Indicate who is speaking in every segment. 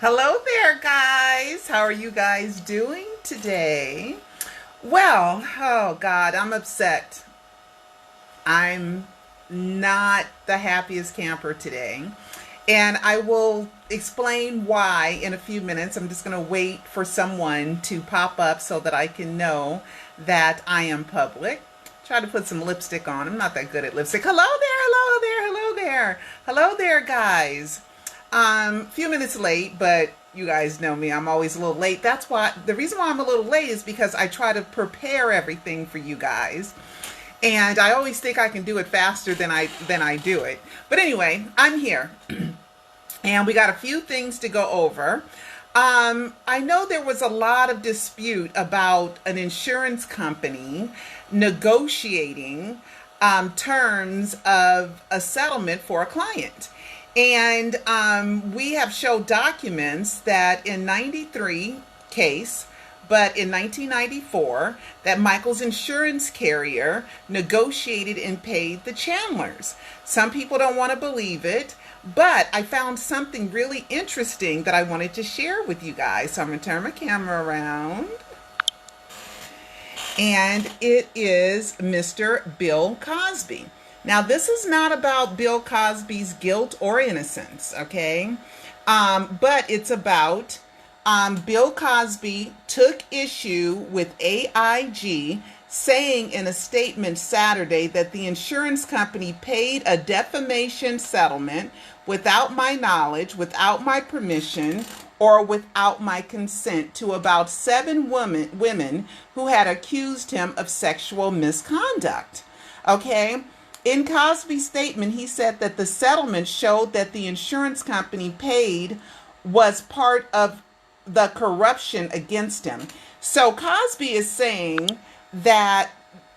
Speaker 1: Hello there, guys. How are you guys doing today? Well, oh God, I'm upset. I'm not the happiest camper today. And I will explain why in a few minutes. I'm just going to wait for someone to pop up so that I can know that I am public. Try to put some lipstick on. I'm not that good at lipstick. Hello there, hello there, hello there. Hello there, guys. Few minutes late, but you guys know me. I'm always a little late. That's why the reason why I'm a little late is because I try to prepare everything for you guys. And I always think I can do it faster than I do it. But anyway, I'm here. And we got a few things to go over. I know there was a lot of dispute about an insurance company negotiating terms of a settlement for a client. And we have showed documents that in 93 case, but in 1994, that Michael's insurance carrier negotiated and paid the Chandlers. Some people don't want to believe it, but I found something really interesting that I wanted to share with you guys. So I'm going to turn my camera around. And it is Mr. Bill Cosby. Now, this is not about Bill Cosby's guilt or innocence, okay? But it's about Bill Cosby took issue with AIG saying in a statement Saturday that the insurance company paid a defamation settlement without my knowledge, without my permission, or without my consent to about 7 women who had accused him of sexual misconduct. Okay? In Cosby's statement, he said that the settlement showed that the insurance company paid was part of the corruption against him. So Cosby is saying that,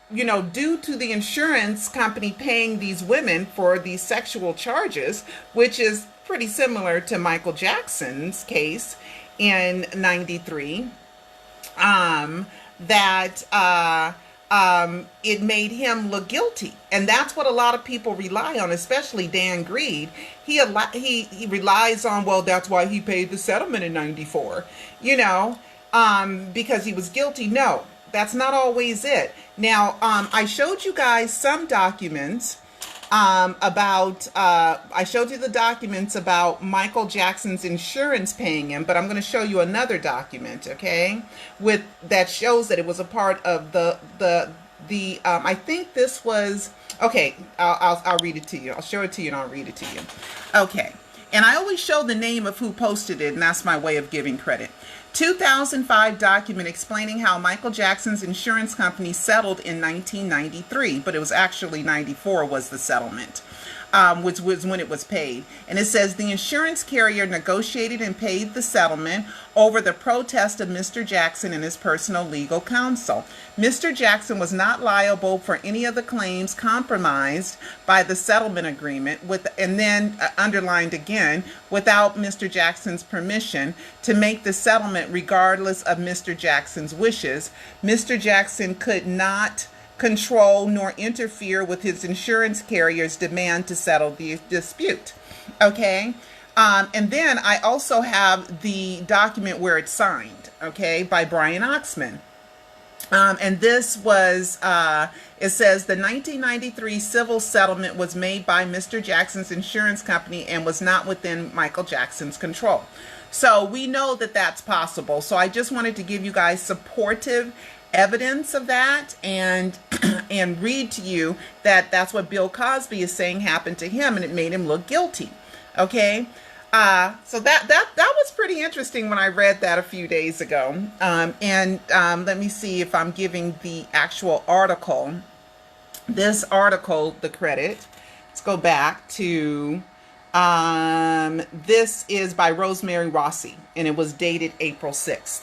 Speaker 1: you know, due to the insurance company paying these women for these sexual charges, which is pretty similar to Michael Jackson's case in 93, it made him look guilty. And that's what a lot of people rely on, especially Dan Greed. He relies on, well, that's why he paid the settlement in 94, you know, because he was guilty. No, that's not always it. Now, I showed you guys some documents I showed you the documents about Michael Jackson's insurance paying him, but I'm going to show you another document, okay, that shows that it was a part of I think this was, okay, I'll read it to you. I'll show it to you and I'll read it to you. Okay. And I always show the name of who posted it, and that's my way of giving credit. 2005 document explaining how Michael Jackson's insurance company settled in 1993, but it was actually 94 was the settlement, which was when it was paid. And it says the insurance carrier negotiated and paid the settlement over the protest of Mr. Jackson and his personal legal counsel. Mr. Jackson was not liable for any of the claims compromised by the settlement agreement, and then underlined again, without Mr. Jackson's permission to make the settlement regardless of Mr. Jackson's wishes. Mr. Jackson could not control nor interfere with his insurance carrier's demand to settle the dispute. Okay? And then I also have the document where it's signed, okay, by Brian Oxman. And this was, it says the 1993 civil settlement was made by Mr. Jackson's insurance company and was not within Michael Jackson's control. So we know that that's possible. So I just wanted to give you guys supportive evidence of that and read to you that that's what Bill Cosby is saying happened to him, and it made him look guilty. Okay. So that was pretty interesting when I read that a few days ago. Let me see if I'm giving the actual article, this article, the credit. Let's go back to, this is by Rosemary Rossi, and it was dated April 6th.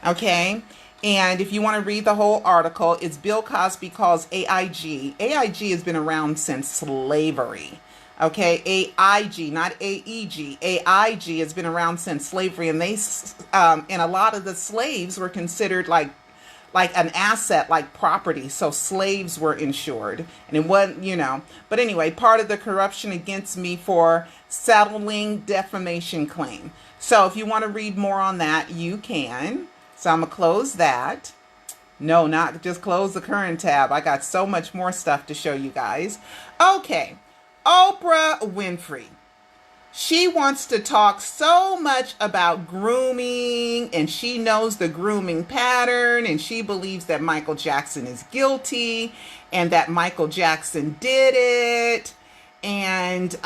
Speaker 1: Okay. And if you want to read the whole article, it's Bill Cosby calls AIG. AIG has been around since slavery. Okay, AIG, not AEG. AIG has been around since slavery, and and a lot of the slaves were considered like like an asset, like property. So slaves were insured, and it wasn't, but anyway, part of the corruption against me for settling defamation claim. So if you want to read more on that, you can. So I'm gonna close that. No, not just close the current tab. I got so much more stuff to show you guys. Okay, Oprah Winfrey. She wants to talk so much about grooming, and she knows the grooming pattern, and she believes that Michael Jackson is guilty and that Michael Jackson did it. And,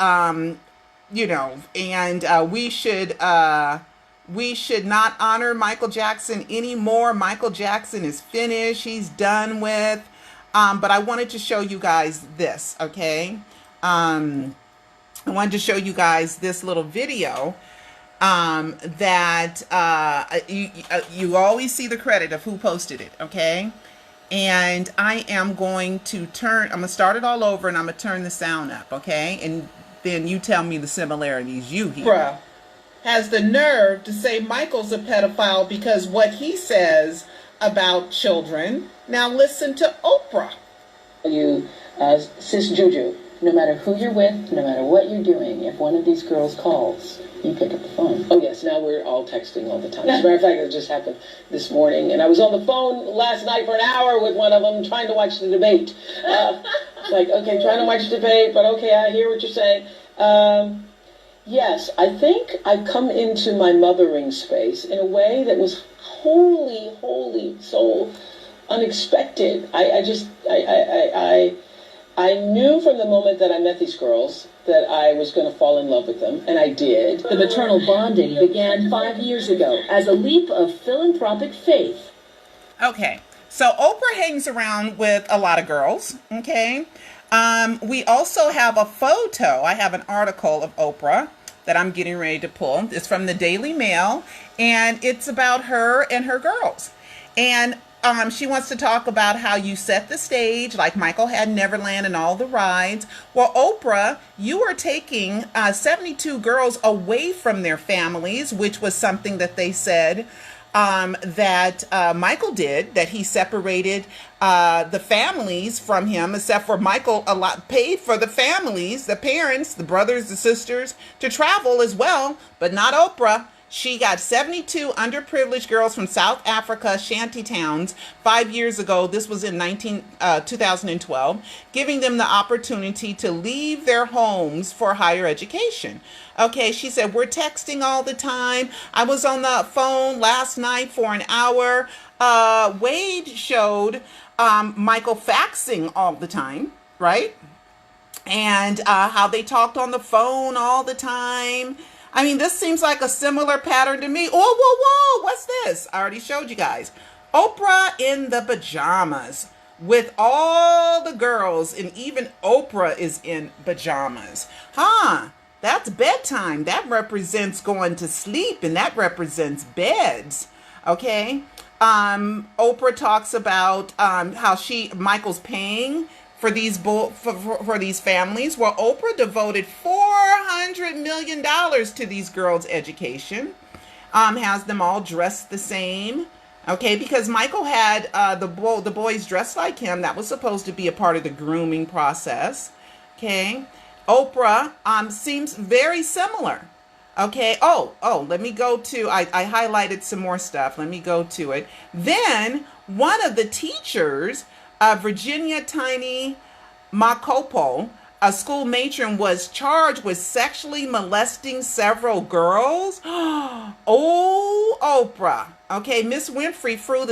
Speaker 1: we should not honor Michael Jackson anymore. Michael Jackson is finished. He's done with. But I wanted to show you guys this, okay? I wanted to show you guys this little video that you always see the credit of who posted it, okay? And I am going to I'm going to start it all over, and I'm going to turn the sound up, okay? And then you tell me the similarities you hear.
Speaker 2: Oprah has the nerve to say Michael's a pedophile because what he says about children. Now listen to Oprah.
Speaker 3: You, sis Juju, no matter who you're with, no matter what you're doing, if one of these girls calls, you pick up the phone. Oh yes, now we're all texting all the time. As a matter of fact, it just happened this morning, and I was on the phone last night for an hour with one of them trying to watch the debate. Like, okay, trying to watch the debate, but okay, I hear what you're saying. Yes, I think I've come into my mothering space in a way that was wholly, so unexpected. I knew from the moment that I met these girls that I was going to fall in love with them, and I did.
Speaker 4: The maternal bonding began 5 years ago as a leap of philanthropic faith.
Speaker 1: Okay, so Oprah hangs around with a lot of girls, okay? We also have a photo. I have an article of Oprah that I'm getting ready to pull. It's from the Daily Mail, and it's about her and her girls. And she wants to talk about how you set the stage, like Michael had Neverland and all the rides. Well, Oprah, you are taking 72 girls away from their families, which was something that they said that Michael did, that he separated the families from him, except for Michael paid for the families, the parents, the brothers, the sisters to travel as well, but not Oprah. She got 72 underprivileged girls from South Africa shanty towns 5 years ago. This was in 2012, giving them the opportunity to leave their homes for higher education. Okay, she said, we're texting all the time. I was on the phone last night for an hour. Wade showed Michael faxing all the time, right? And how they talked on the phone all the time. I mean, this seems like a similar pattern to me. Whoa, what's this? I already showed you guys. Oprah in the pajamas with all the girls, and even Oprah is in pajamas. That's bedtime. That represents going to sleep, and that represents beds. Okay? Oprah talks about how Michael's paying for these for these families. Well, Oprah devoted $400 million to these girls' education. Has them all dressed the same. Okay, because Michael had the boys dressed like him. That was supposed to be a part of the grooming process. Okay, Oprah seems very similar. Okay. Oh, let me go to. I highlighted some more stuff. Let me go to it. Then one of the teachers, Virginia Tiny Makopo, a school matron, was charged with sexually molesting several girls. Oh, Oprah. Okay, Miss Winfrey flew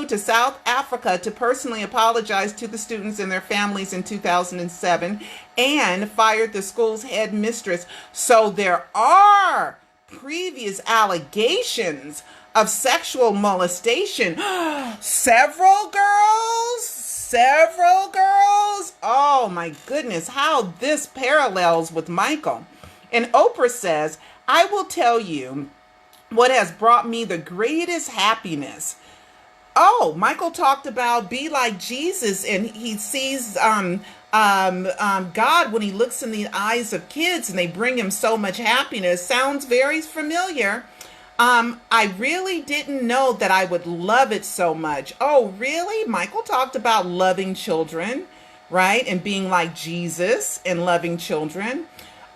Speaker 1: to South Africa to personally apologize to the students and their families in 2007 and fired the school's headmistress. So there are previous allegations of sexual molestation. Several girls. Oh my goodness, how this parallels with Michael. And Oprah says, I will tell you what has brought me the greatest happiness. Oh, Michael talked about be like Jesus, and he sees God when he looks in the eyes of kids and they bring him so much happiness. Sounds very familiar. I really didn't know that I would love it so much. Oh, really? Michael talked about loving children, right? And being like Jesus and loving children.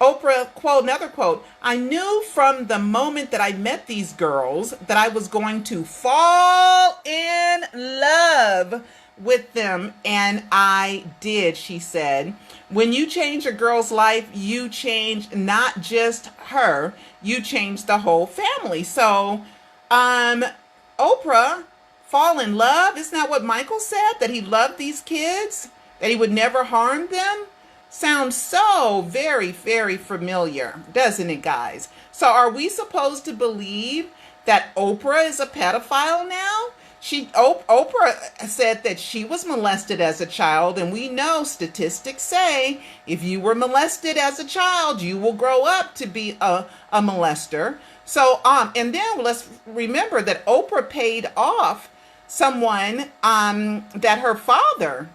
Speaker 1: Oprah, quote, another quote, I knew from the moment that I met these girls that I was going to fall in love with them. And I did, she said. When you change a girl's life, you change not just her, you change the whole family. So, Oprah, fall in love. Isn't that what Michael said? That he loved these kids? That he would never harm them? Sounds so very, very familiar, doesn't it, guys? So are we supposed to believe that Oprah is a pedophile now? Oprah said that she was molested as a child, and we know statistics say if you were molested as a child, you will grow up to be a molester. So, and then let's remember that Oprah paid off someone that her father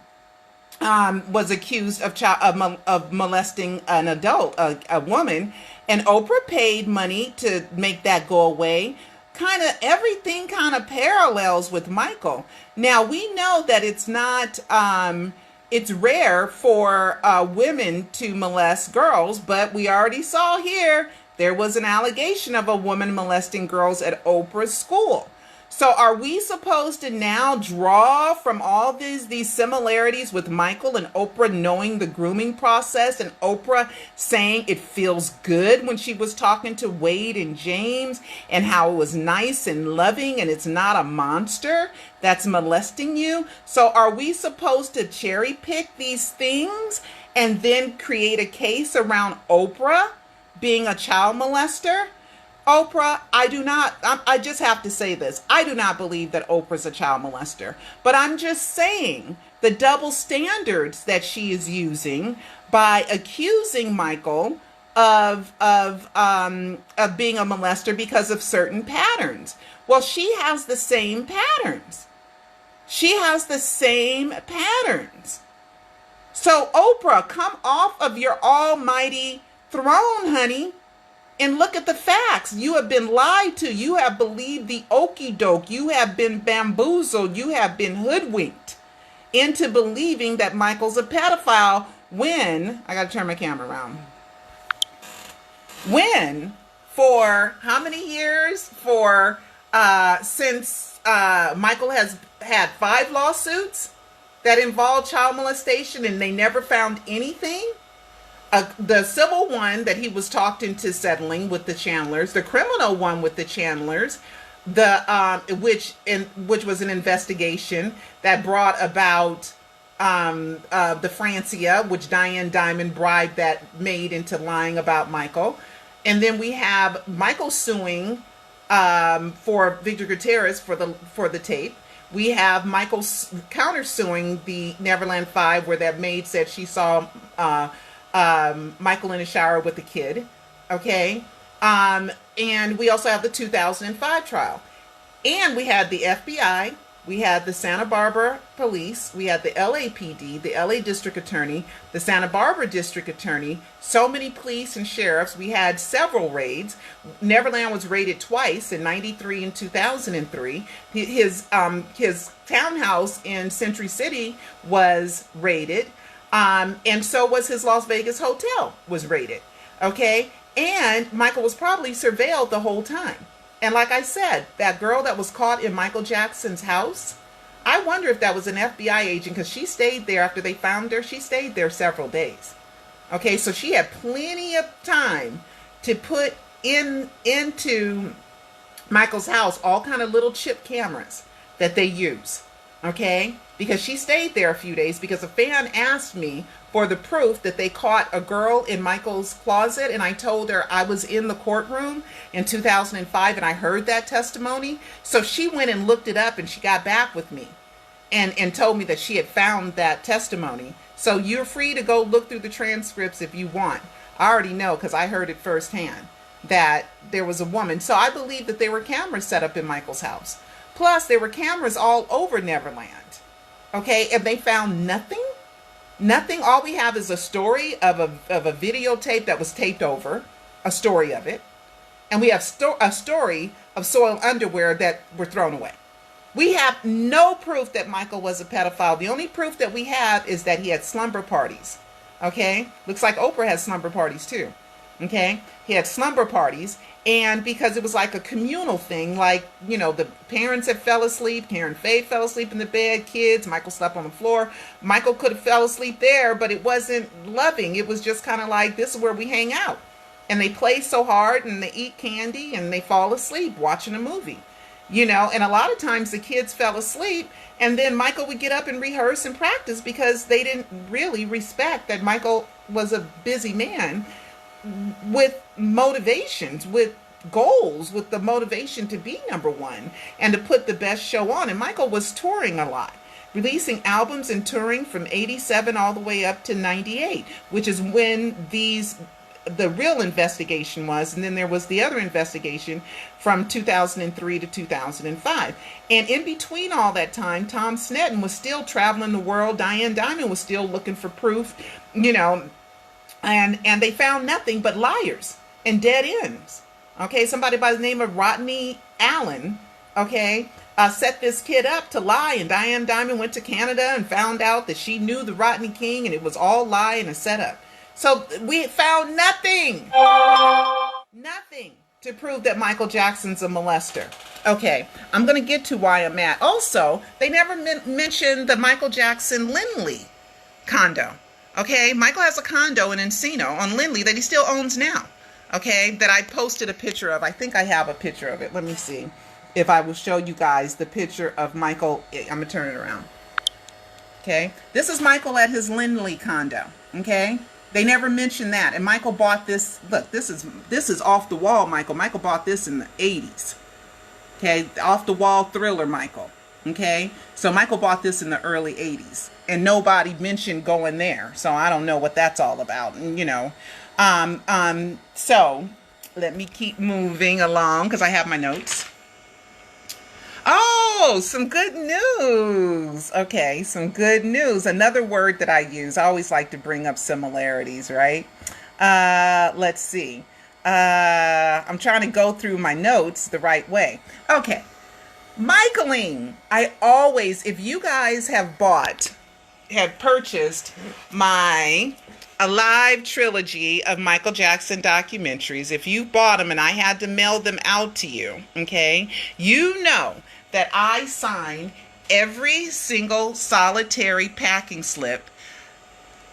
Speaker 1: was accused of molesting an adult, a woman, and Oprah paid money to make that go away. Kind of everything kind of parallels with Michael. Now we know that it's not, it's rare for women to molest girls, but we already saw here there was an allegation of a woman molesting girls at Oprah's school. So are we supposed to now draw from all these similarities with Michael and Oprah knowing the grooming process, and Oprah saying it feels good when she was talking to Wade and James, and how it was nice and loving and it's not a monster that's molesting you? So are we supposed to cherry pick these things and then create a case around Oprah being a child molester? Oprah, I just have to say this. I do not believe that Oprah's a child molester, but I'm just saying the double standards that she is using by accusing Michael of being a molester because of certain patterns. Well, she has the same patterns. She has the same patterns. So Oprah, come off of your almighty throne, honey, and look at the facts. You have been lied to. You have believed the okie doke. You have been bamboozled. You have been hoodwinked into believing that Michael's a pedophile when, I got to turn my camera around. When, for how many years? Since Michael has had 5 lawsuits that involved child molestation and they never found anything. The civil one that he was talked into settling with the Chandlers, the criminal one with the Chandlers, which was an investigation that brought about the Francia, which Diane Dimond bribed that maid into lying about Michael. And then we have Michael suing for Victor Gutierrez for the tape. We have Michael countersuing the Neverland 5, where that maid said she saw Michael in a shower with a kid. Okay. And we also have the 2005 trial. And we had the FBI, we had the Santa Barbara Police, we had the LAPD, the LA District Attorney, the Santa Barbara District Attorney, so many police and sheriffs. We had several raids. Neverland was raided twice, in 93 and 2003. His townhouse in Century City was raided. And so was his Las Vegas hotel was raided. Okay. And Michael was probably surveilled the whole time. And like I said, that girl that was caught in Michael Jackson's house, I wonder if that was an FBI agent, because she stayed there after they found her. She stayed there several days. Okay, so she had plenty of time to put into Michael's house all kind of little chip cameras that they use. Okay, because she stayed there a few days, because a fan asked me for the proof that they caught a girl in Michael's closet, and I told her I was in the courtroom in 2005 and I heard that testimony. So she went and looked it up, and she got back with me and told me that she had found that testimony. So you're free to go look through the transcripts if you want. I already know, because I heard it firsthand, that there was a woman. So I believe that there were cameras set up in Michael's house. Plus, there were cameras all over Neverland. Okay, and they found nothing. Nothing. All we have is a story of a videotape that was taped over, a story of it. And we have a story of soiled underwear that were thrown away. We have no proof that Michael was a pedophile. The only proof that we have is that he had slumber parties. Okay? Looks like Oprah has slumber parties too. Okay? He had slumber parties, and because it was like a communal thing, like, you know, the parents had fell asleep, Karen Faye fell asleep in the bed, kids, Michael slept on the floor. Michael could have fell asleep there, but it wasn't loving. It was just kind of like, this is where we hang out. And they play so hard, and they eat candy, and they fall asleep watching a movie. You know, and a lot of times the kids fell asleep, and then Michael would get up and rehearse and practice because they didn't really respect that Michael was a busy man with motivations, with goals, with the motivation to be number one and to put the best show on. And Michael was touring a lot, releasing albums and touring from 87 all the way up to 98, which is when the real investigation was, and then there was the other investigation from 2003 to 2005. And in between all that time, Tom Sneddon was still traveling the world. Diane Dimond was still looking for proof, you know, and they found nothing but liars and dead ends. Okay, somebody by the name of Rodney Allen, okay, set this kid up to lie, and Diane Dimond went to Canada and found out that she knew the Rodney King, and it was all lie and a setup. So we found nothing to prove that Michael Jackson's a molester. Okay, I'm going to get to why I'm at. Also, they never mentioned the Michael Jackson Lindley condo. Okay, Michael has a condo in Encino on Lindley that he still owns now. Okay, that I posted a picture of. I think I have a picture of it. Let me see if I will show you guys the picture of Michael. I'm going to turn it around. Okay, this is Michael at his Lindley condo. Okay. They never mentioned that. And Michael bought this. Look, this is off the wall, Michael. Michael bought this in the 80s. Okay, off the wall thriller, Michael. Okay, so Michael bought this in the early 80s, and nobody mentioned going there. So I don't know what that's all about. And, you know, so let me keep moving along because I have my notes. Oh, some good news. Okay, some good news. Another word that I use. I always like to bring up similarities, right? Let's see. I'm trying to go through my notes the right way. Okay. Michaeleen. I always, if you guys have purchased my Alive trilogy of Michael Jackson documentaries, if you bought them and I had to mail them out to you, okay, you know that I signed every single solitary packing slip.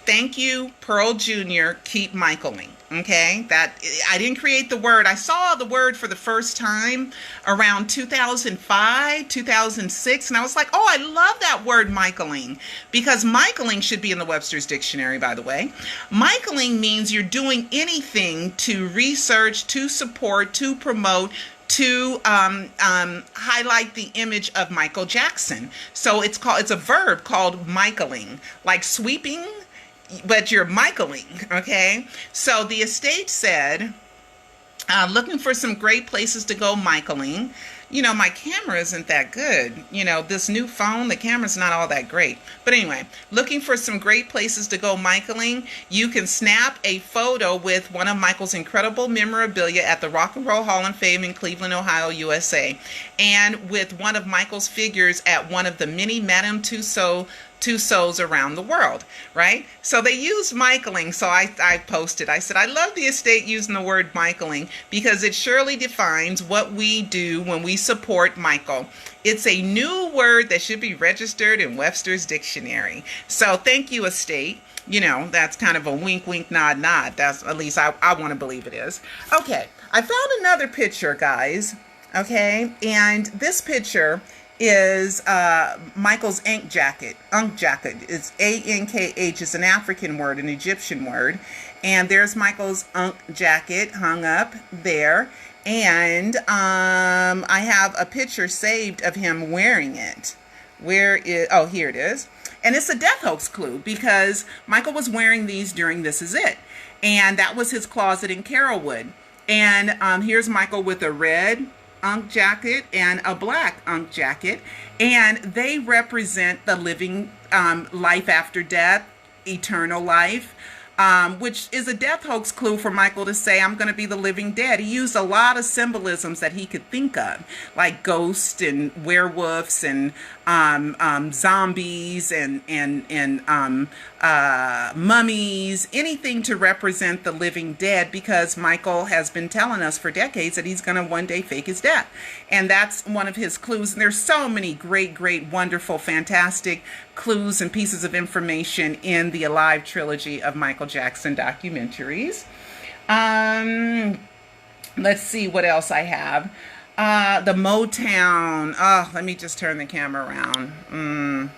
Speaker 1: Thank you, Pearl Jr., keep Michaeleen. Okay, that I didn't create the word. I saw the word for the first time around 2005, 2006, and I was like, oh, I love that word, Michaeleen, because Michaeleen should be in the Webster's Dictionary, by the way. Michaeleen means you're doing anything to research, to support, to promote, to highlight the image of Michael Jackson. So it's a verb called Michaeling, like sweeping, but you're Michaeling, okay? So the estate said, looking for some great places to go, Michaeling. You know, my camera isn't that good. You know, this new phone, the camera's not all that great. But anyway, looking for some great places to go, Michaeling. You can snap a photo with one of Michael's incredible memorabilia at the Rock and Roll Hall of Fame in Cleveland, Ohio, USA. And with one of Michael's figures at one of the many Madame Tussauds around the world, right? So they used Michaeling. So I posted, I said, I love the estate using the word Michaeling because it surely defines what we do when we support Michael. It's a new word that should be registered in Webster's Dictionary. So thank you, estate. You know, that's kind of a wink, wink, nod, nod. That's, at least I want to believe it is. Okay, I found another picture, guys. Okay, and this picture is Michael's Ankh jacket. It's A-N-K-H. It's an African word, an Egyptian word. And there's Michael's Ankh jacket hung up there. And I have a picture saved of him wearing it. Where is, oh, here it is. And it's a death hoax clue because Michael was wearing these during This Is It. And that was his closet in Carrollwood. And here's Michael with a red Ankh jacket and a black Ankh jacket, and they represent the living life after death, eternal life, which is a death hoax clue for Michael to say, I'm going to be the living dead. He used a lot of symbolisms that he could think of, like ghosts and werewolves and zombies and mummies, anything to represent the living dead, because Michael has been telling us for decades that he's going to one day fake his death. And that's one of his clues. And there's so many great, wonderful, fantastic clues and pieces of information in the Alive trilogy of Michael Jackson documentaries. Let's see what else I have. The Motown. Oh, let me just turn the camera around.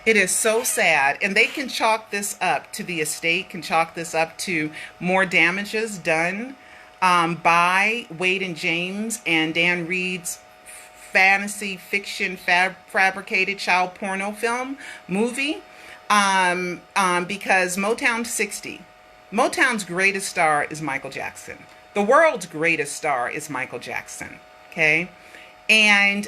Speaker 1: It is so sad. And they can chalk this up to, the estate can chalk this up to more damages done by Wade and James and Dan Reed's fantasy fiction fabricated child porno film movie, because Motown's greatest star is Michael Jackson. The world's greatest star is Michael Jackson. Okay. And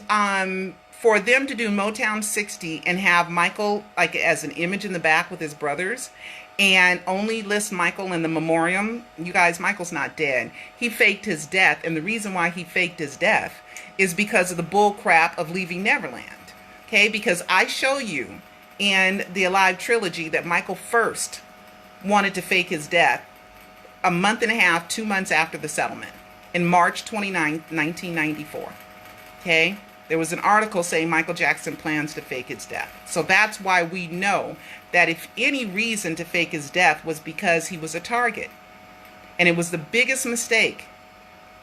Speaker 1: for them to do Motown 60 and have Michael like as an image in the back with his brothers, and only list Michael in the memoriam. You guys, Michael's not dead. He faked his death. And the reason why he faked his death is because of the bull crap of leaving Neverland. Okay, because I show you in the Alive trilogy that Michael first wanted to fake his death a month and a half, 2 months after the settlement, in March 29th, 1994. Okay, there was an article saying Michael Jackson plans to fake his death. So that's why we know that if any reason to fake his death was because he was a target. And it was the biggest mistake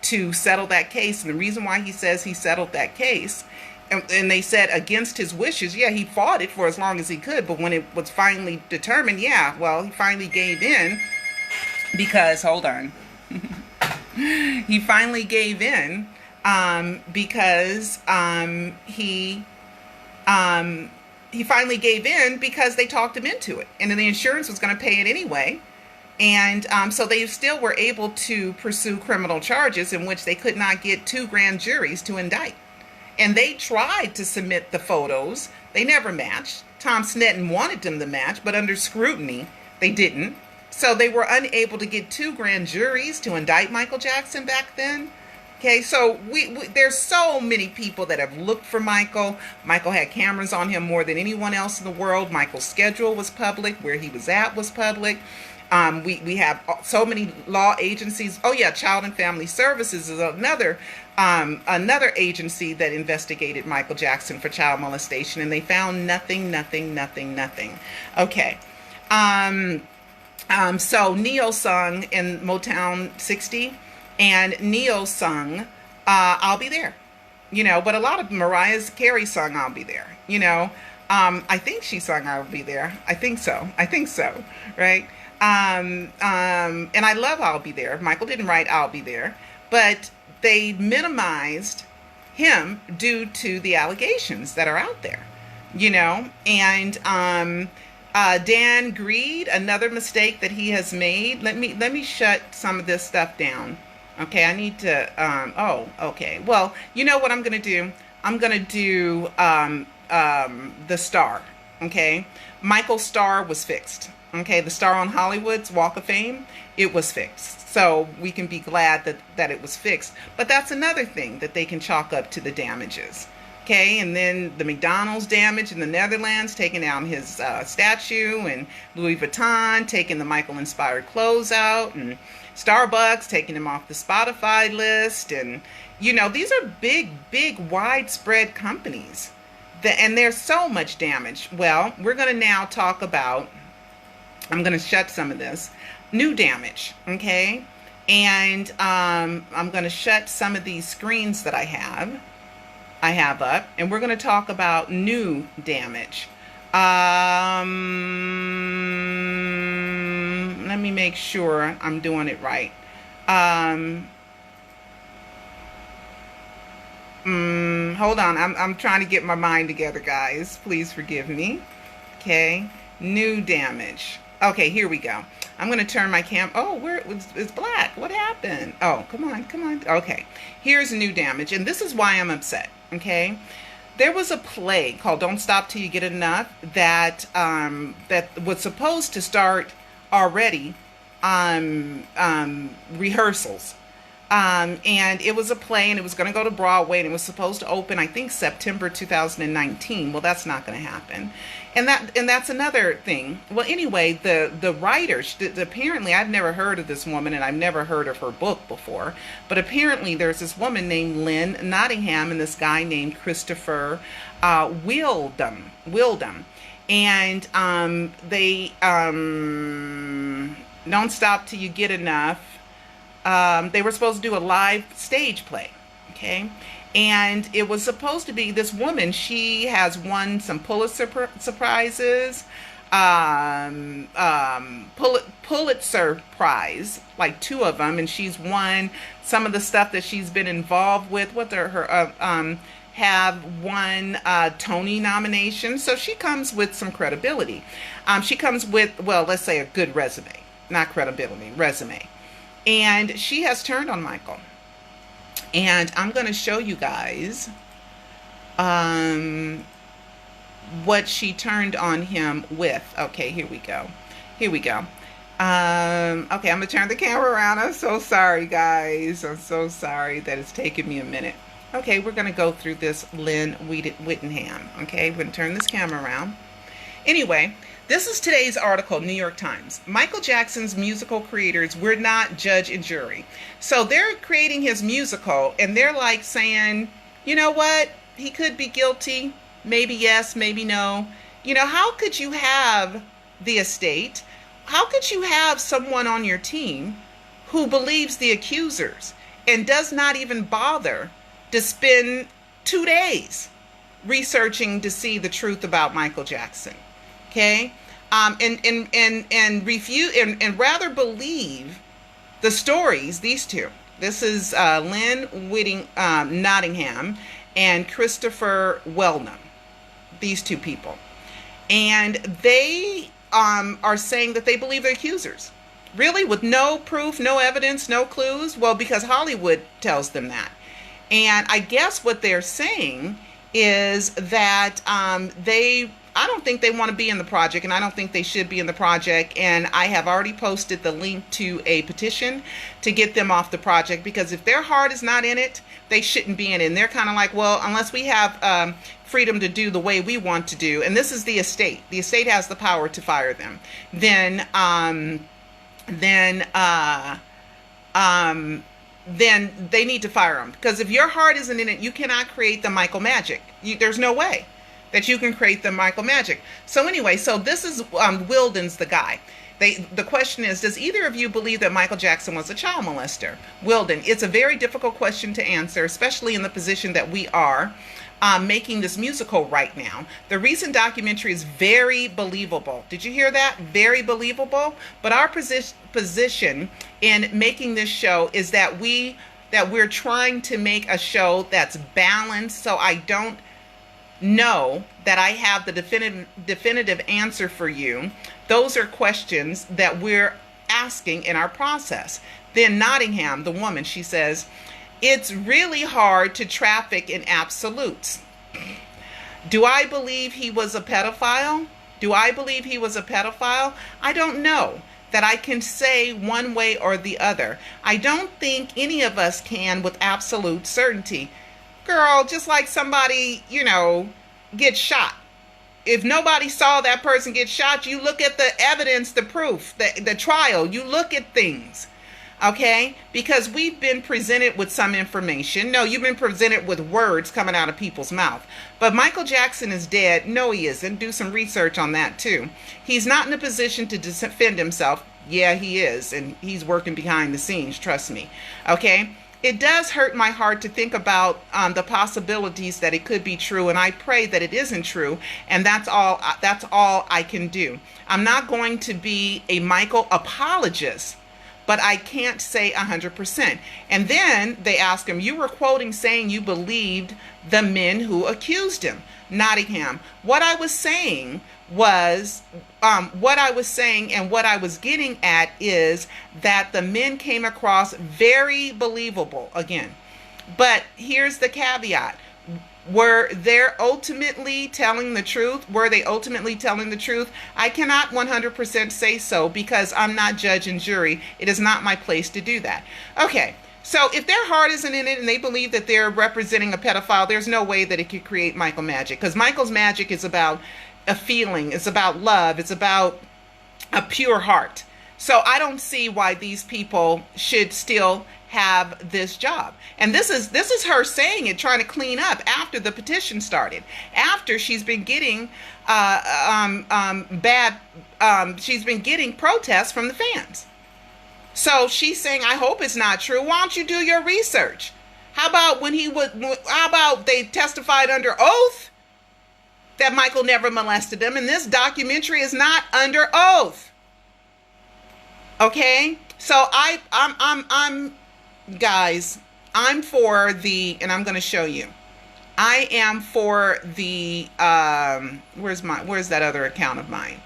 Speaker 1: to settle that case. And the reason why he says he settled that case, and they said against his wishes, yeah, he fought it for as long as he could. But when it was finally determined, yeah, well, he finally gave in because, hold on. He finally gave in because he finally gave in because they talked him into it, and then the insurance was going to pay it anyway. And so they still were able to pursue criminal charges in which they could not get 2 grand juries to indict. And they tried to submit the photos. They never matched. Tom Snetton wanted them to match, but under scrutiny, they didn't. So they were unable to get 2 grand juries to indict Michael Jackson back then. Okay, so there's so many people that have looked for Michael. Michael had cameras on him more than anyone else in the world. Michael's schedule was public. Where he was at was public. We have so many law agencies. Oh yeah, Child and Family Services is another agency that investigated Michael Jackson for child molestation, and they found nothing. Okay. So Neo sung in Motown 60. And Neo sung, I'll Be There, but a lot of Mariah Carey sung I'll Be There, I think she sung I'll Be There. I think so, right? And I love I'll Be There. Michael didn't write I'll Be There, but they minimized him due to the allegations that are out there, and Dan Greed, another mistake that he has made. Let me shut some of this stuff down. Okay, I need to, okay. Well, you know what I'm going to do? I'm going to do the star, okay? Michael's star was fixed, okay? The star on Hollywood's Walk of Fame, it was fixed. So we can be glad that it was fixed. But that's another thing that they can chalk up to the damages, okay? And then the McDonald's damage in the Netherlands, taking down his statue, and Louis Vuitton taking the Michael-inspired clothes out, and Starbucks taking him off the Spotify list. And these are big widespread companies, and there's so much damage. Well, we're going to now talk about, I'm going to shut some of this new damage, okay? And I'm going to shut some of these screens that I have up, and we're going to talk about new damage. Let me make sure I'm doing it right. Hold on. I'm trying to get my mind together, guys. Please forgive me. Okay. New damage. Okay, here we go. I'm going to turn my oh, it's black. What happened? Oh, come on. Okay. Here's new damage. And this is why I'm upset. Okay. There was a play called Don't Stop Till You Get Enough that was supposed to start already rehearsals. And it was a play, and it was going to go to Broadway, and it was supposed to open, I think, September 2019. Well, that's not going to happen. And that's another thing. Well, anyway, the writer, apparently, I've never heard of this woman, and I've never heard of her book before, but apparently there's this woman named Lynn Nottingham and this guy named Christopher Wildum. And they Don't Stop Till You Get Enough. They were supposed to do a live stage play, okay? And it was supposed to be this woman. She has won some Pulitzer prizes, Pulitzer Prize, like 2 of them, and she's won some of the stuff that she's been involved with. Have won Tony nominations, so she comes with some credibility. She comes with, well, let's say a good resume, not credibility, resume. And she has turned on Michael. And I'm going to show you guys what she turned on him with. Okay, here we go. Okay, I'm going to turn the camera around. I'm so sorry, guys. I'm so sorry that it's taken me a minute. Okay, we're going to go through this Lynn Whittingham. Okay, we're going to turn this camera around. Anyway, this is today's article, New York Times. Michael Jackson's musical creators were not judge and jury. So they're creating his musical, and they're like saying, you know what? He could be guilty. Maybe yes, maybe no. You know, how could you have the estate? How could you have someone on your team who believes the accusers and does not even bother to spend 2 days researching to see the truth about Michael Jackson? Okay, and refuse and rather believe the stories. These two. This is Lynn Nottingham and Christopher Wellnum. These 2 people, and they are saying that they believe the accusers. Really, with no proof, no evidence, no clues. Well, because Hollywood tells them that. And I guess what they're saying is that I don't think they want to be in the project, and I don't think they should be in the project. And I have already posted the link to a petition to get them off the project, because if their heart is not in it, they shouldn't be in it. And they're kind of like, well, unless we have freedom to do the way we want to do, and this is the estate. The estate has the power to fire them. Then they need to fire them, because if your heart isn't in it, you cannot create the Michael magic. There's no way that you can create the Michael magic. So anyway, so this is Wilden's the guy. The question is, does either of you believe that Michael Jackson was a child molester? Wilden, it's a very difficult question to answer, especially in the position that we are making this musical right now. The recent documentary is very believable. Did you hear that? Very believable. But our position in making this show is that we're trying to make a show that's balanced, so I don't know that I have the definitive answer for you. Those are questions that we're asking in our process. Then Nottingham, the woman, she says, it's really hard to traffic in absolutes. Do I believe he was a pedophile? I don't know that I can say one way or the other. I don't think any of us can with absolute certainty. Girl, just like somebody, gets shot. If nobody saw that person get shot, you look at the evidence, the proof, the trial, you look at things. Okay? Because we've been presented with some information. No, you've been presented with words coming out of people's mouth. But Michael Jackson is dead. No, he isn't. Do some research on that too. He's not in a position to defend himself. Yeah, he is. And he's working behind the scenes. Trust me. Okay? It does hurt my heart to think about the possibilities that it could be true, and I pray that it isn't true, and that's all I can do. I'm not going to be a Michael apologist, but I can't say 100%. And then they ask him, you were quoting saying you believed the men who accused him. Nottingham. What I was saying and what I was getting at is that the men came across very believable again. But here's the caveat. Were they ultimately telling the truth? Were they ultimately telling the truth? I cannot 100% say so because I'm not judge and jury. It is not my place to do that. Okay, so if their heart isn't in it and they believe that they're representing a pedophile, there's no way that it could create Michael magic, because Michael's magic is about a feeling. It's about love. It's about a pure heart. So I don't see why these people should still have this job. And this is her saying it, trying to clean up after the petition started, after she's been getting she's been getting protests from the fans. So she's saying, I hope it's not true. Why don't you do your research? How about how about they testified under oath that Michael never molested them, and this documentary is not under oath. Okay? So I'm guys, I'm for the, and I'm going to show you. I am for the where's that other account of mine?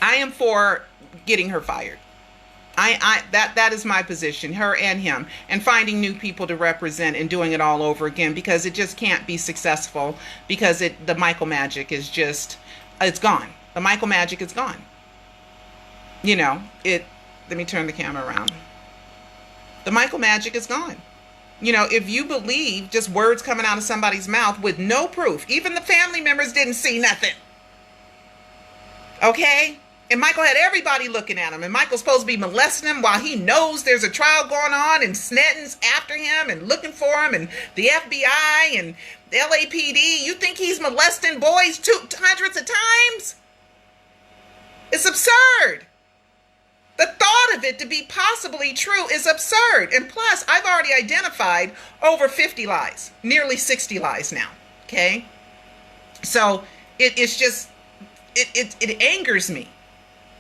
Speaker 1: I am for getting her fired. That is my position, her and him, and finding new people to represent and doing it all over again, because it just can't be successful, because the Michael magic is just, it's gone. The Michael magic is gone. You know, let me turn the camera around. The Michael magic is gone. You know, if you believe just words coming out of somebody's mouth with no proof, even the family members didn't see nothing. Okay? And Michael had everybody looking at him, and Michael's supposed to be molesting him while he knows there's a trial going on, and Snetton's after him and looking for him, and the FBI and the LAPD. You think he's molesting boys hundreds of times? It's absurd. The thought of it to be possibly true is absurd. And plus, I've already identified over 50 lies, nearly 60 lies now. Okay? So it's just, it angers me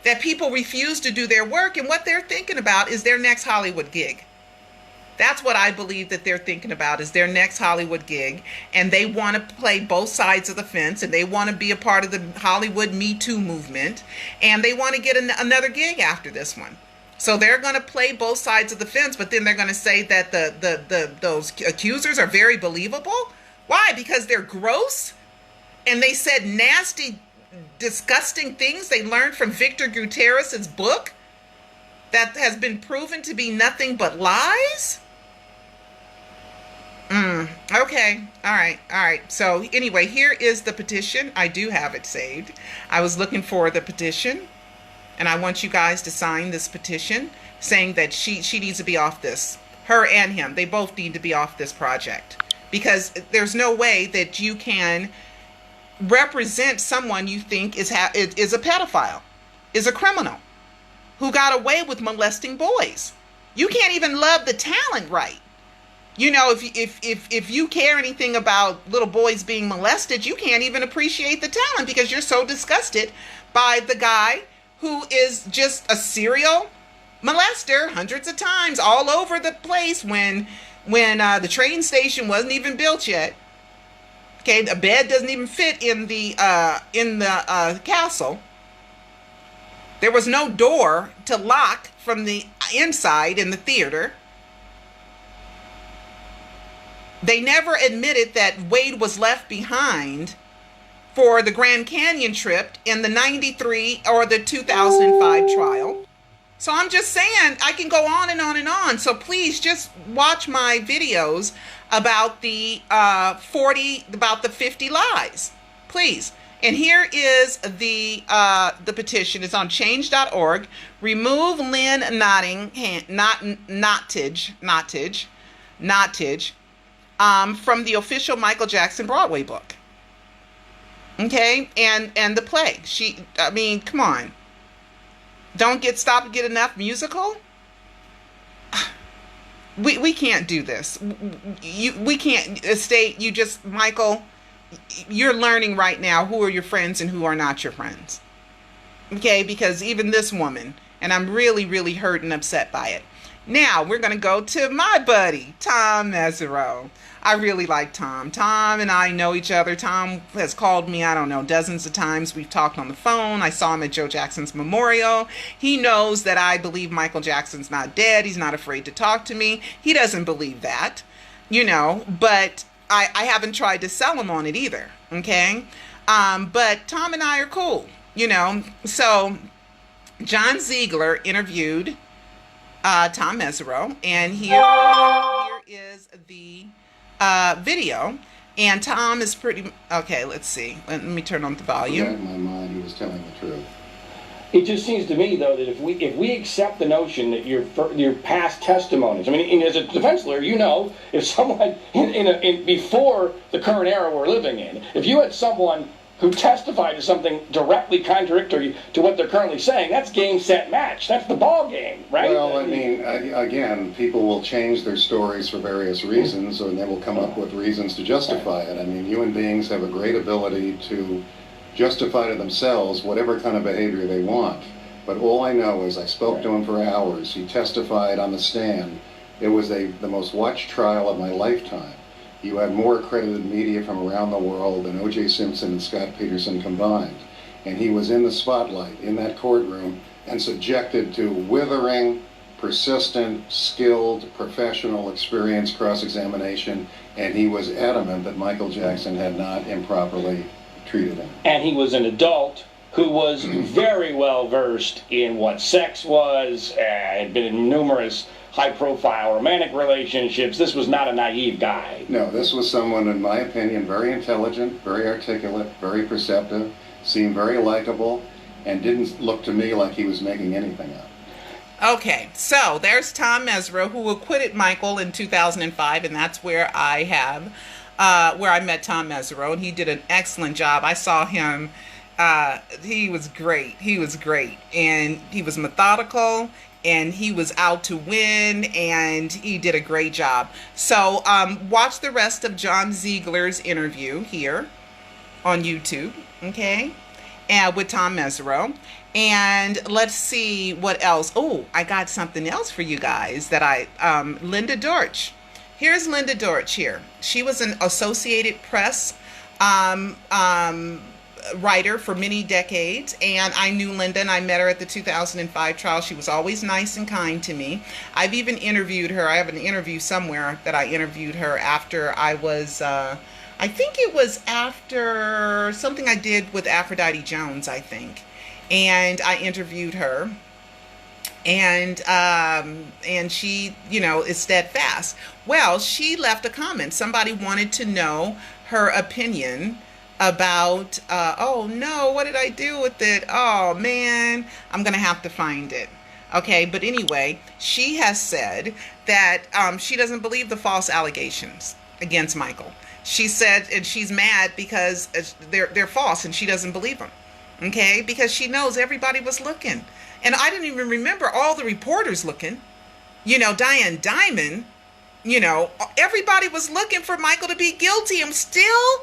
Speaker 1: that people refuse to do their work, and what they're thinking about is their next Hollywood gig. That's what I believe that they're thinking about, is their next Hollywood gig, and they want to play both sides of the fence, and they want to be a part of the Hollywood Me Too movement, and they want to get another gig after this one. So they're going to play both sides of the fence, but then they're going to say that those accusers are very believable. Why? Because they're gross, and they said nasty, disgusting things they learned from Victor Gutierrez's book that has been proven to be nothing but lies. Okay. All right. So anyway, here is the petition. I do have it saved. I was looking for the petition, and I want you guys to sign this petition saying that she needs to be off this. Her and him, they both need to be off this project, because there's no way that you can represent someone you think is a pedophile, is a criminal, who got away with molesting boys. You can't even love the talent right. You know, if you care anything about little boys being molested, you can't even appreciate the talent, because you're so disgusted by the guy who is just a serial molester hundreds of times all over the place when the train station wasn't even built yet. Okay, the bed doesn't even fit in the castle. There was no door to lock from the inside in the theater. They never admitted that Wade was left behind for the Grand Canyon trip in the 93 or the 2005 trial. So I'm just saying, I can go on and on and on. So please just watch my videos about the 50 lies, please. And here is the petition. It's on change.org. Remove Lynn Nottage from the official Michael Jackson Broadway book. Okay, and the play. I mean, come on. Don't Stop and Get Enough musical? We can't do this. We can't Michael, you're learning right now who are your friends and who are not your friends. Okay, because even this woman, and I'm really, really hurt and upset by it. Now, we're going to go to my buddy, Tom Mesereau. I really like Tom. Tom and I know each other. Tom has called me, I don't know, dozens of times. We've talked on the phone. I saw him at Joe Jackson's memorial. He knows that I believe Michael Jackson's not dead. He's not afraid to talk to me. He doesn't believe that, you know, but I haven't tried to sell him on it either. Okay. But Tom and I are cool, you know. So John Ziegler interviewed Tom Mesereau, and here is the video. And Tom is pretty okay. Let's see. Let me turn on the volume.
Speaker 5: In my mind, he was telling the truth.
Speaker 6: It just seems to me, though, that if we accept the notion that your past testimonies, I mean, as a defense lawyer, you know, if someone before the current era we're living in, if you had someone who testified to something directly contradictory to what they're currently saying, that's game, set, match. That's the ball game, right?
Speaker 5: Well, I mean, again, people will change their stories for various reasons, and they will come up with reasons to justify it. I mean, human beings have a great ability to justify to themselves whatever kind of behavior they want. But all I know is I spoke to him for hours. He testified on the stand. It was the most watched trial of my lifetime. You had more accredited media from around the world than O.J. Simpson and Scott Peterson combined. And he was in the spotlight in that courtroom and subjected to withering, persistent, skilled, professional, experienced cross-examination, and he was adamant that Michael Jackson had not improperly treated him.
Speaker 6: And he was an adult who was very well versed in what sex was, had been in numerous high-profile romantic relationships. This was not a naive guy.
Speaker 5: No, this was someone, in my opinion, very intelligent, very articulate, very perceptive, seemed very likable, and didn't look to me like he was making anything up.
Speaker 1: Okay, so there's Tom Mesereau, who acquitted Michael in 2005, and that's where I met Tom Mesereau, and he did an excellent job. I saw him. He was great. He was great, and he was methodical, and he was out to win, and he did a great job. So watch the rest of John Ziegler's interview here on YouTube, okay, and with Tom Mesereau. And let's see what else. Oh, I got something else for you guys that Linda Dortch. Here's Linda Dortch here. She was an Associated Press writer for many decades, and I knew Linda, and I met her at the 2005 trial. She was always nice and kind to me. I've even interviewed her. I have an interview somewhere that I interviewed her after I was, I think it was after something I did with Aphrodite Jones, I think. And I interviewed her. And she, you know, is steadfast. Well, she left a comment. Somebody wanted to know her opinion about, oh no, what did I do with it? Oh man, I'm going to have to find it. Okay, but anyway, she has said that she doesn't believe the false allegations against Michael. She said, and she's mad because they're false and she doesn't believe them. Okay, because she knows everybody was looking. And I didn't even remember all the reporters looking. You know, Diane Diamond, you know, everybody was looking for Michael to be guilty. And still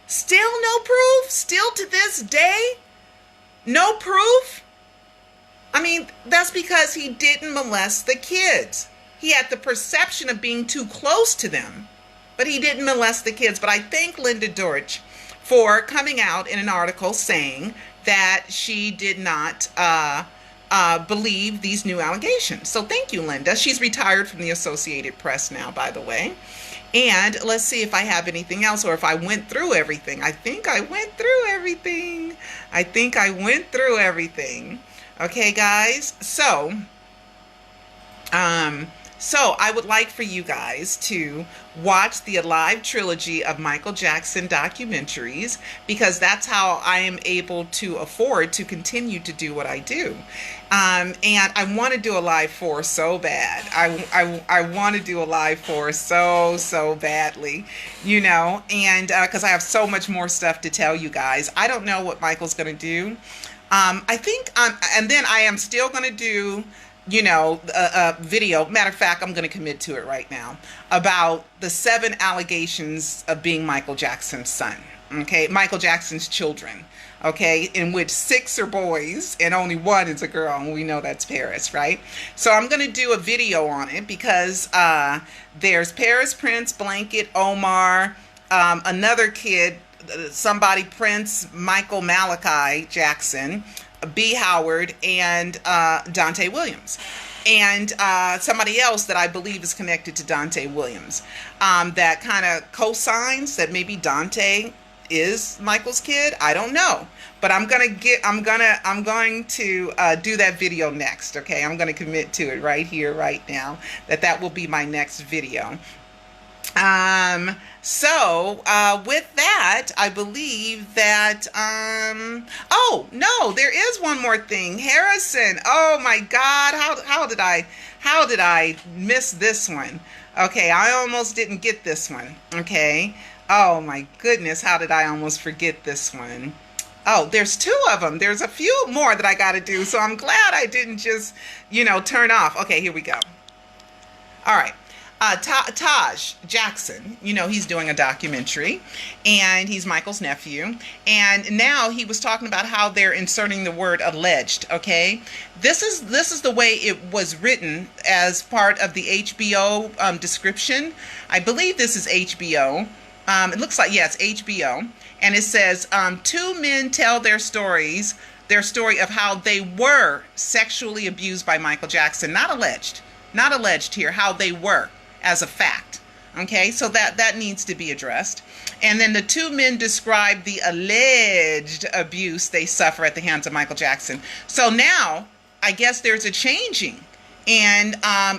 Speaker 1: no proof. Still to this day, no proof. I mean, that's because he didn't molest the kids. He had the perception of being too close to them, but he didn't molest the kids. But I thank Linda Dortch for coming out in an article saying that she did not believe these new allegations. So thank you, Linda. She's retired from the Associated Press now, by the way. And let's see if I have anything else, or if I went through everything. I think I went through everything. Okay, guys. So I would like for you guys to watch the Alive trilogy of Michael Jackson documentaries, because that's how I am able to afford to continue to do what I do. And I want to do Alive 4 so bad. I want to do Alive 4 so badly, you know, and because I have so much more stuff to tell you guys. I don't know what Michael's going to do. I think, and then I am still going to do, you know, a video. Matter of fact, I'm going to commit to it right now, about the 7 allegations of being Michael Jackson's son. Okay, Michael Jackson's children. Okay, in which 6 are boys and only 1 is a girl, and we know that's Paris, right? So I'm going to do a video on it, because there's Paris, Prince, Blanket, Omar, another kid, somebody, Prince, Michael Malachi Jackson, B. Howard, and Dante Williams. and somebody else that I believe is connected to Dante Williams, that kind of co-signs that maybe Dante is Michael's kid. I don't know, but I'm going to do that video next. Okay, I'm going to commit to it right here, right now, that will be my next video. So with that, I believe that, oh no, there is one more thing. Harrison, oh my God, how did I miss this one? Okay, I almost didn't get this one. Okay, oh my goodness, how did I almost forget this one? Oh, there's two of them. There's a few more that I got to do, so I'm glad I didn't just, turn off. Okay, here we go. All right. Taj Jackson, he's doing a documentary, and he's Michael's nephew, and now he was talking about how they're inserting the word alleged. Okay, this is the way it was written as part of the HBO description. I believe this is HBO. It looks like, yeah, it's HBO, and it says two men tell their story of how they were sexually abused by Michael Jackson, not alleged here, how they were as a fact. Okay, so that needs to be addressed. And then the two men describe the alleged abuse they suffer at the hands of Michael Jackson. So now I guess there's a changing in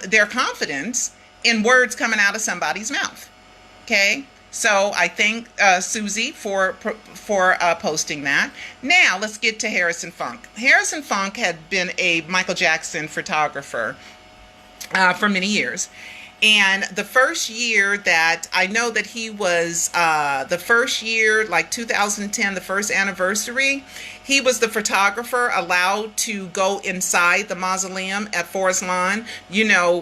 Speaker 1: their confidence in words coming out of somebody's mouth. Okay, so I thank Susie for posting that. Now let's get to Harrison Funk. Harrison Funk had been a Michael Jackson photographer for many years. And the first year that I know that he was, the first year, like 2010, the first anniversary, he was the photographer allowed to go inside the mausoleum at Forest Lawn,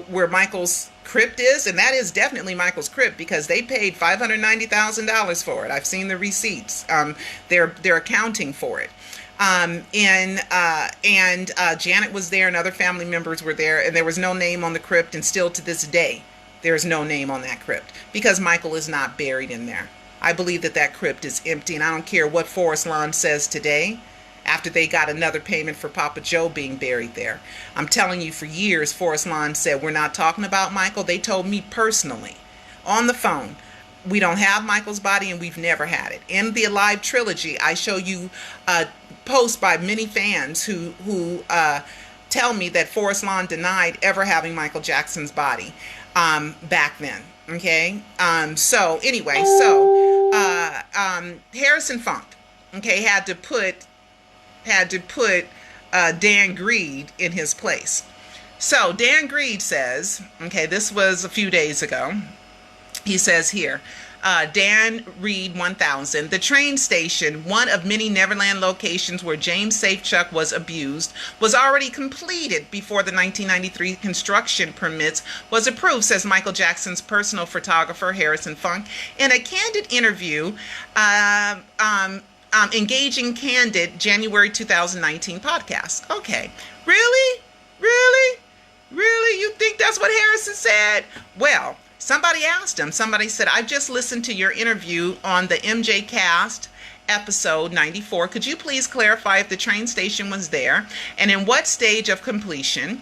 Speaker 1: where Michael's crypt is. And that is definitely Michael's crypt, because they paid $590,000 for it. I've seen the receipts. They're accounting for it. And Janet was there, and other family members were there, and there was no name on the crypt, and still to this day, there's no name on that crypt, because Michael is not buried in there. I believe that crypt is empty, and I don't care what Forest Lawn says today, after they got another payment for Papa Joe being buried there. I'm telling you, for years, Forest Lawn said, we're not talking about Michael. They told me personally, on the phone, we don't have Michael's body, and we've never had it. In the Alive trilogy, I show you posts by many fans who tell me that Forest Lawn denied ever having Michael Jackson's body back then. Okay, so anyway, Harrison Funk, okay, had to put Dan Greed in his place. So Dan Greed says, okay, this was a few days ago. He says here, Dan Reed 1000, the train station, one of many Neverland locations where James Safechuck was abused, was already completed before the 1993 construction permits was approved, says Michael Jackson's personal photographer, Harrison Funk, in a candid interview, Engaging Candid, January 2019 podcast. Okay, really? You think that's what Harrison said? Well, somebody asked him, somebody said, I've just listened to your interview on the MJ Cast episode 94. Could you please clarify if the train station was there and in what stage of completion?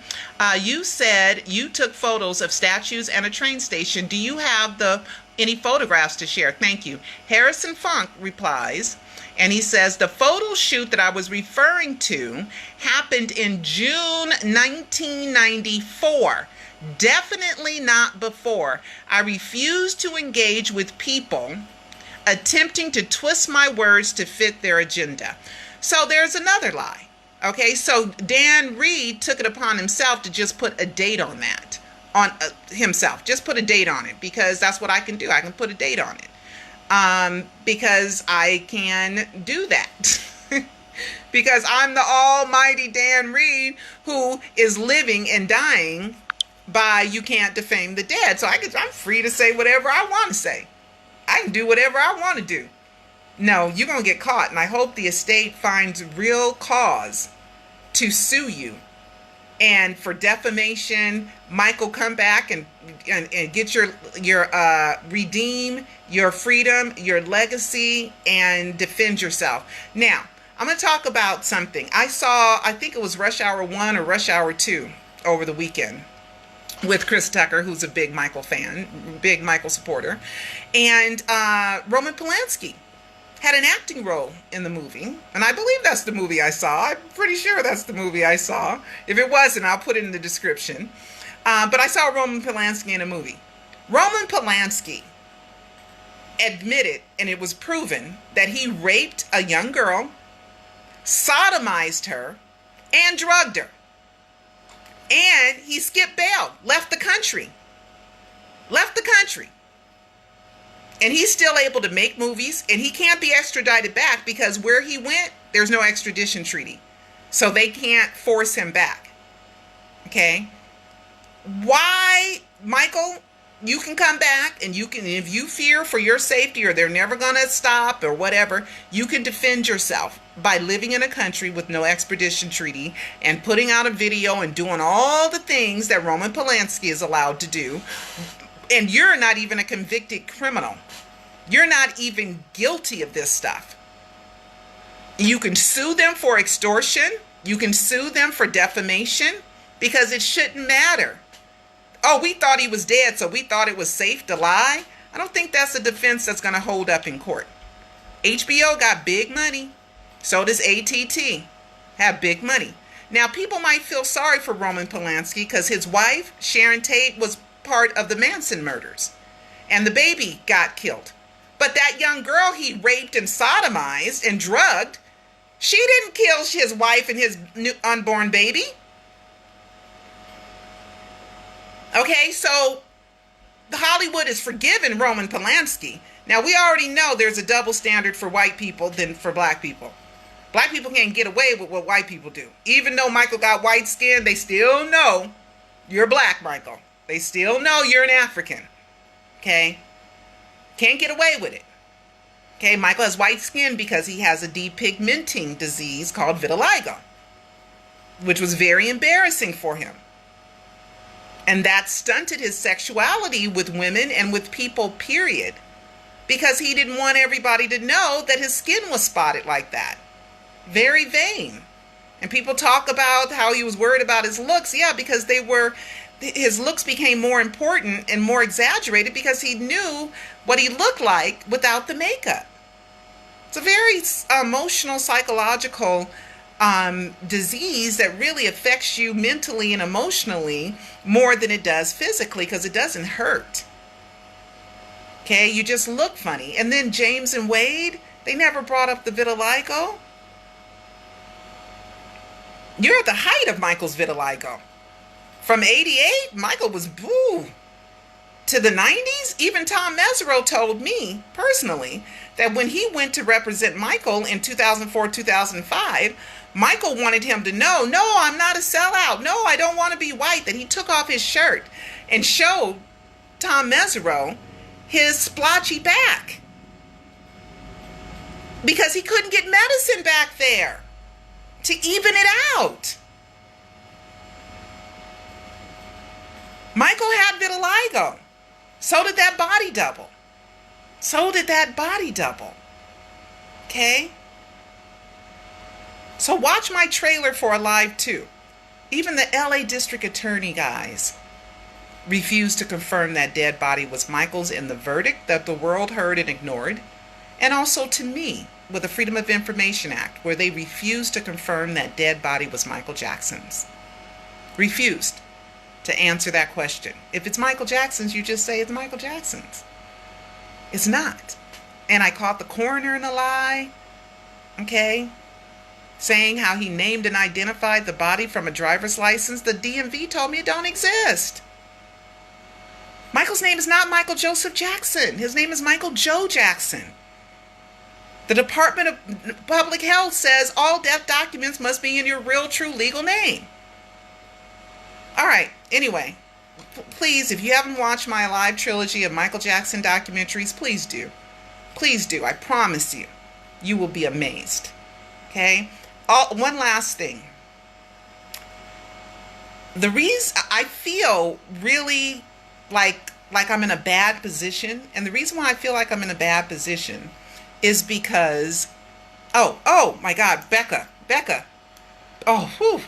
Speaker 1: You said you took photos of statues and a train station. Do you have any photographs to share? Thank you. Harrison Funk replies, and he says, the photo shoot that I was referring to happened in June 1994. Definitely not before. I refuse to engage with people attempting to twist my words to fit their agenda. So there's another lie. Okay, so Dan Reed took it upon himself to just put a date on that. On himself. Just put a date on it, because that's what I can do. I can put a date on it. Because I can do that. Because I'm the almighty Dan Reed who is living and dying by you can't defame the dead. So I'm free to say whatever I want to say. I can do whatever I want to do. No, you're going to get caught. And I hope the estate finds real cause to sue you. And for defamation, Michael, come back and get your redeem your freedom, your legacy, and defend yourself. Now, I'm going to talk about something. I think it was Rush Hour 1 or Rush Hour 2. over the weekend with Chris Tucker, who's a big Michael fan, big Michael supporter. And Roman Polanski had an acting role in the movie. And I believe that's the movie I saw. I'm pretty sure that's the movie I saw. If it wasn't, I'll put it in the description. But I saw Roman Polanski in a movie. Roman Polanski admitted, and it was proven, that he raped a young girl, sodomized her, and drugged her. And he skipped bail, left the country. And he's still able to make movies, and he can't be extradited back because where he went, there's no extradition treaty. So they can't force him back. Okay? Why, Michael, you can come back, and you can, if you fear for your safety or they're never going to stop or whatever, you can defend yourself by living in a country with no extradition treaty and putting out a video and doing all the things that Roman Polanski is allowed to do. And you're not even a convicted criminal. You're not even guilty of this stuff. You can sue them for extortion. You can sue them for defamation because it shouldn't matter. Oh, we thought he was dead, so we thought it was safe to lie. I don't think that's a defense that's going to hold up in court. HBO got big money. So does ATT. Have big money. Now, people might feel sorry for Roman Polanski because his wife, Sharon Tate, was part of the Manson murders. And the baby got killed. But that young girl he raped and sodomized and drugged, she didn't kill his wife and his unborn baby. Okay, so Hollywood is forgiving Roman Polanski. Now, we already know there's a double standard for white people than for black people. Black people can't get away with what white people do. Even though Michael got white skin, they still know you're black, Michael. They still know you're an African. Okay? Can't get away with it. Okay, Michael has white skin because he has a depigmenting disease called vitiligo, which was very embarrassing for him. And that stunted his sexuality with women and with people, period. Because he didn't want everybody to know that his skin was spotted like that. Very vain. And people talk about how he was worried about his looks. Yeah, because his looks became more important and more exaggerated because he knew what he looked like without the makeup. It's a very emotional, psychological disease that really affects you mentally and emotionally more than it does physically because it doesn't hurt. Okay, you just look funny. And then James and Wade, they never brought up the vitiligo. You're at the height of Michael's vitiligo. From 88, Michael was boo. To the 90s, even Tom Mesereau told me personally that when he went to represent Michael in 2004, 2005, Michael wanted him to know, no, I'm not a sellout. No, I don't want to be white. That he took off his shirt and showed Tom Mesereau his splotchy back because he couldn't get medicine back there to even it out. Michael had vitiligo. So did that body double. Okay? So watch my trailer for Alive 2. Even the LA District Attorney guys refused to confirm that dead body was Michael's in the verdict that the world heard and ignored. And also to me, with the Freedom of Information Act, where they refused to confirm that dead body was Michael Jackson's. Refused to answer that question. If it's Michael Jackson's, you just say it's Michael Jackson's. It's not. And I caught the coroner in a lie, okay, saying how he named and identified the body from a driver's license. The DMV told me it don't exist. Michael's name is not Michael Joseph Jackson. His name is Michael Joe Jackson. The Department of Public Health says all death documents must be in your real, true, legal name. All right. Anyway, please, if you haven't watched my Alive trilogy of Michael Jackson documentaries, please do. Please do. I promise you, you will be amazed. Okay? One last thing. The reason I feel really like I'm in a bad position, and the reason why I feel like I'm in a bad position is because, oh my God, Becca. Oh, whew.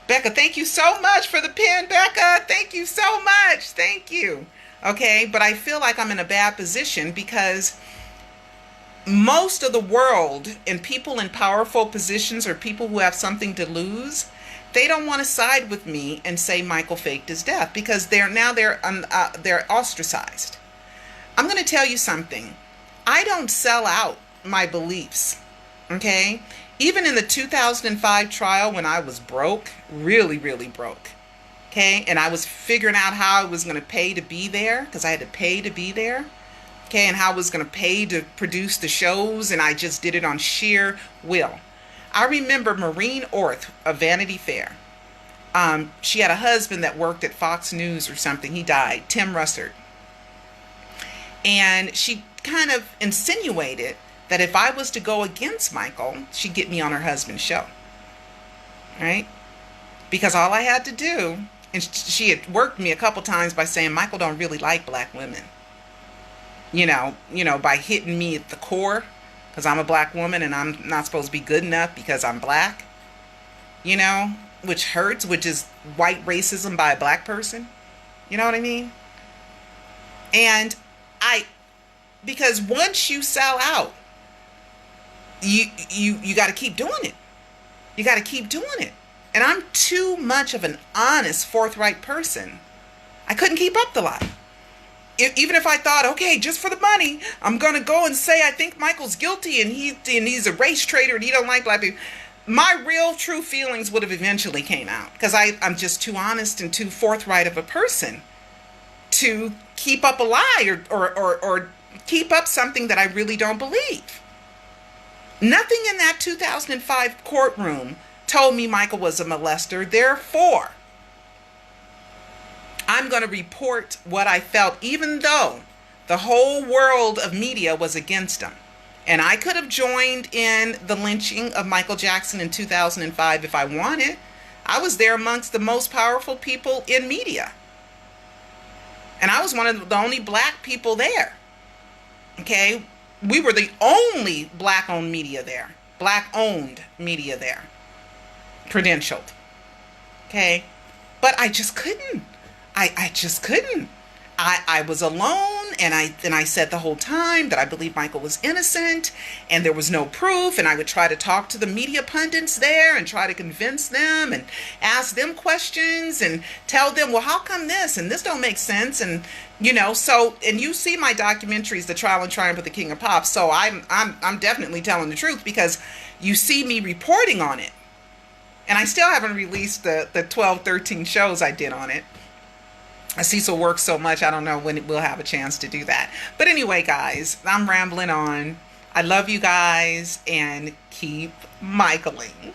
Speaker 1: Becca, thank you so much for the pin. Becca, thank you so much. Thank you. Okay, but I feel like I'm in a bad position because most of the world and people in powerful positions or people who have something to lose, they don't want to side with me and say Michael faked his death because they're ostracized. I'm going to tell you something. I don't sell out my beliefs. Okay? Even in the 2005 trial when I was broke, really, really broke. Okay? And I was figuring out how I was going to pay to be there because I had to pay to be there. Okay? And how I was going to pay to produce the shows, and I just did it on sheer will. I remember Maureen Orth of Vanity Fair. She had a husband that worked at Fox News or something. He died, Tim Russert. And she kind of insinuated that if I was to go against Michael, she'd get me on her husband's show. Right? Because all I had to do, and she had worked me a couple times by saying, Michael don't really like black women. You know, by hitting me at the core, because I'm a black woman and I'm not supposed to be good enough because I'm black. You know, which hurts, which is white racism by a black person. You know what I mean? And because once you sell out, you got to keep doing it. You got to keep doing it. And I'm too much of an honest, forthright person. I couldn't keep up the lie. Even if I thought, okay, just for the money, I'm going to go and say I think Michael's guilty and he's a race traitor and he don't like black people. My real true feelings would have eventually came out because I'm just too honest and too forthright of a person to keep up a lie or keep up something that I really don't believe. Nothing in that 2005 courtroom told me Michael was a molester. Therefore, I'm going to report what I felt, even though the whole world of media was against him. And I could have joined in the lynching of Michael Jackson in 2005 if I wanted. I was there amongst the most powerful people in media. And I was one of the only black people there. Okay? We were the only black-owned media there. Black-owned media there. Credentialed. Okay? But I just couldn't. I just couldn't. I was alone, and I said the whole time that I believed Michael was innocent, and there was no proof, and I would try to talk to the media pundits there and try to convince them and ask them questions and tell them, well, how come this? And this don't make sense. And, you know, so, and you see my documentaries, The Trial and Triumph of the King of Pop, so I'm definitely telling the truth because you see me reporting on it. And I still haven't released the 12, 13 shows I did on it. Cecil works so much, I don't know when we'll have a chance to do that. But anyway, guys, I'm rambling on. I love you guys and keep Michaeling.